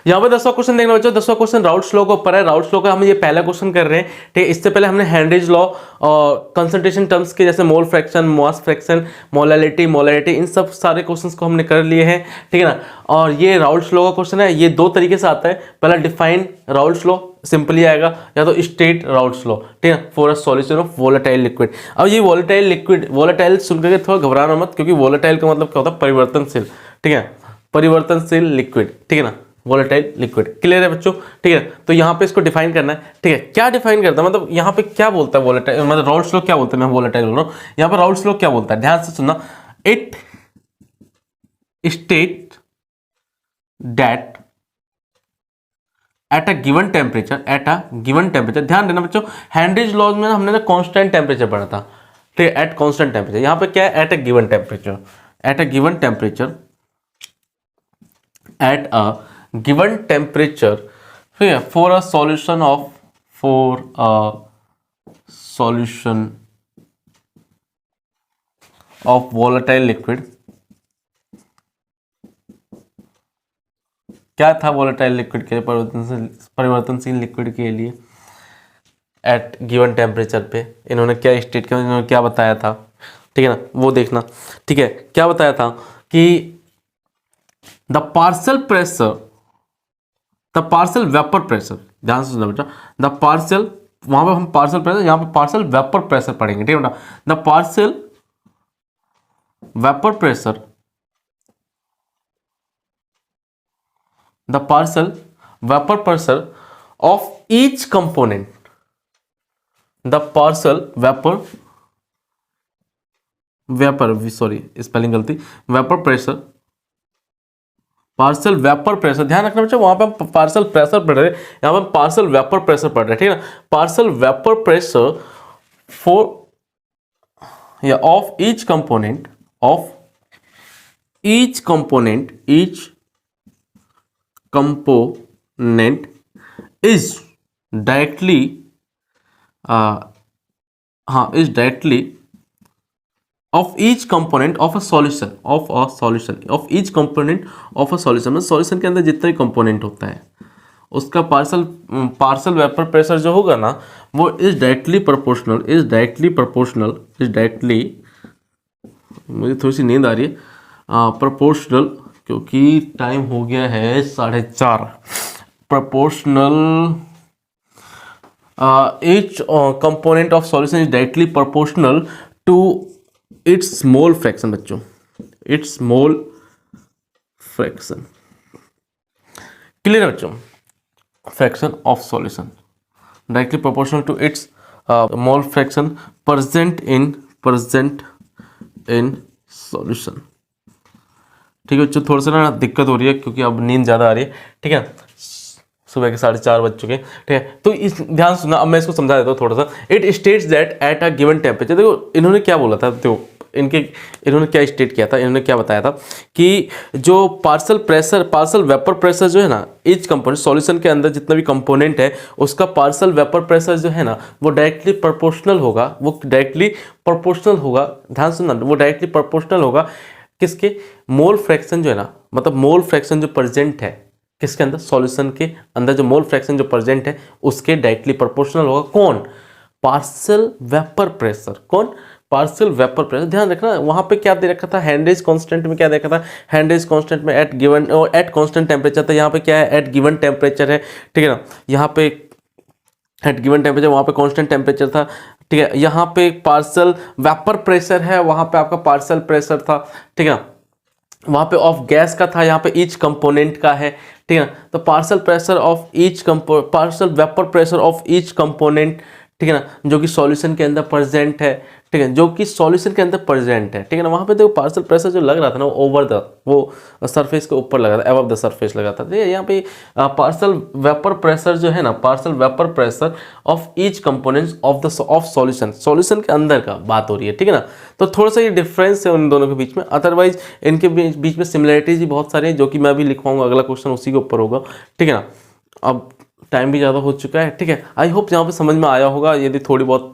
यहाँ पे 10वां क्वेश्चन देखना बच्चों। 10वां क्वेश्चन राउल्ट्स लॉ के ऊपर है। राउल्ट्स लॉ का हम ये पहला क्वेश्चन कर रहे हैं, ठीक है। इससे पहले हमने हेनरीज लॉ और कंसंट्रेशन टर्म्स के जैसे mole fraction, mass fraction, molality, molarity, इन सब सारे क्वेश्चंस को हमने कर लिए हैं, ठीक है ना। और ये राउल्ट्स लॉ का क्वेश्चन है। ये दो तरीके से आता है। पहला डिफाइन राउल्ट्स लॉ सिंपली आएगा, या तो स्टेट राउल्ट्स लॉ, ठीक है, for a solution of volatile liquid. अब ये वोलेटाइल लिक्विड, वोलेटाइल सुनकर के थोड़ा घबराना मत, क्योंकि वोलेटाइल का मतलब क्या होता है, परिवर्तनशील, ठीक है, परिवर्तनशील लिक्विड, ठीक है ना, वोलेटाइल लिक्विड। क्लियर है बच्चों, ठीक है। तो यहाँ पे इसको डिफाइन करना है, ठीक है। क्या डिफाइन करता है, मतलब यहाँ पे क्या बोलता है वोलेटाइल, मतलब राउल्ट्स लॉ क्या बोलता है, मैं वोलेटाइल बोल रहा हूँ, यहाँ पे राउल्ट्स लॉ क्या बोलता है, ध्यान से सुनना। It state that at a given temperature, ध्यान देना बच्चों, हेनरीज लॉज में हमने ना कांस्टेंट टेम्परेचर पढ़ा था, ठीक है, एट कांस्टेंट टेम्परेचर। यहाँ पे क्या है, at a given temperature, at a given temperature, at a given temperature, ठीक है, for a solution of volatile liquid. क्या था वोलेटाइल लिक्विड के, परिवर्तनशील लिक्विड के लिए एट गिवन टेम्परेचर पे इन्होंने क्या स्टेट किया, इन्होंने क्या बताया था, ठीक है ना, वो देखना, ठीक है। क्या बताया था कि द पार्शियल वेपर प्रेशर, ध्यान से सुनना बेटा, द पार्शियल, वहां पे हम पार्शियल प्रेशर, यहां पे पार्शियल वेपर प्रेशर पढ़ेंगे, ठीक है बेटा। The partial vapour pressure, the partial vapor pressure of each component, the partial vapor spelling गलती, vapour pressure, partial vapour pressure, ध्यान रखना बच्चों, वहां पे हम पार्शियल प्रेशर पढ़ रहे हैं, यहां पे हम पार्शियल वेपर प्रेशर पढ़ रहे हैं, ठीक है ना। पार्शियल वेपर प्रेशर फॉर या of each component is directly of each component of a solution, मतलब सॉल्यूशन के अंदर जितना भी कंपोनेंट होता है उसका पार्शियल वेपर प्रेशर जो होगा ना, वो इज डायरेक्टली प्रोपोर्शनल, मुझे थोड़ी सी नींद आ रही है, प्रोपोर्शनल, क्योंकि टाइम हो गया है 4:30, proportional each component of solution is directly proportional to its mole fraction बच्चों, its mole fraction। क्लियर है बच्चों, fraction of solution directly proportional to its mole fraction present in solution। ठीक है बच्चों, थोड़ा सा ना दिक्कत हो रही है क्योंकि अब नींद ज़्यादा आ रही है, ठीक है, सुबह के 4:30 बज चुके हैं, ठीक है। तो इस ध्यान सुनना, अब मैं इसको समझा देता हूँ थोड़ा सा। It states that at a given temperature, देखो इन्होंने क्या बोला था, देखो इन्होंने क्या स्टेट किया था, इन्होंने क्या बताया था कि जो पार्शियल वेपर प्रेशर जो है ना, ईच कंपोनेंट, सॉल्यूशन के अंदर जितना भी कंपोनेंट है उसका पार्शियल वेपर प्रेशर जो है ना, वो डायरेक्टली प्रोपोर्शनल होगा, ध्यान सुनना, वो डायरेक्टली प्रोपोर्शनल होगा किसके, मोल फ्रैक्शन जो है ना, मतलब मोल फ्रैक्शन जो प्रेजेंट है किसके अंदर, सॉल्यूशन के अंदर जो मोल फ्रैक्शन जो प्रेजेंट है उसके डायरेक्टली प्रोपोर्शनल होगा कौन, पार्शियल वेपर प्रेशर। कौन, पार्शियल वेपर प्रेशर। ध्यान रखना वहां पे क्या दे रखा था, हेनरीज कांस्टेंट में क्या देखा था, हेनरीज कांस्टेंट में एट कांस्टेंट टेम्परेचर था, यहाँ पे क्या है, एट गिवन टेम्परेचर है, ठीक है ना, यहाँ पे एट गिवन टेम्परेचर, वहां पे कांस्टेंट टेम्परेचर था, ठीक है। यहाँ पे पार्शियल वेपर प्रेशर है, वहां पे आपका पार्शियल प्रेशर था, ठीक है, वहां पे ऑफ गैस का था, यहाँ पे ईच कंपोनेंट का है, ठीक है। तो partial vapour pressure of each component, ठीक है ना, जो कि सॉल्यूशन के अंदर प्रेजेंट है, ठीक है, जो कि सॉल्यूशन के अंदर प्रेजेंट है, ठीक है ना। वहां पे देखो पार्शियल प्रेशर जो लग रहा था ना, वो सरफेस के ऊपर लगा था, अबव द सरफेस लगा था। तो यहाँ पे पार्शियल वेपर प्रेशर जो है ना, partial vapour pressure of each component of solution के अंदर का बात हो रही है, ठीक है ना। तो थोड़ा सा ये डिफरेंस है उन दोनों के बीच में, अदरवाइज इनके बीच में सिमिलरिटीज भी बहुत सारी है, जो कि मैं अभी लिखवाऊंगा, अगला क्वेश्चन उसी के ऊपर होगा, ठीक है ना। अब टाइम भी ज़्यादा हो चुका है, ठीक है। आई होप यहाँ पे समझ में आया होगा, यदि थोड़ी बहुत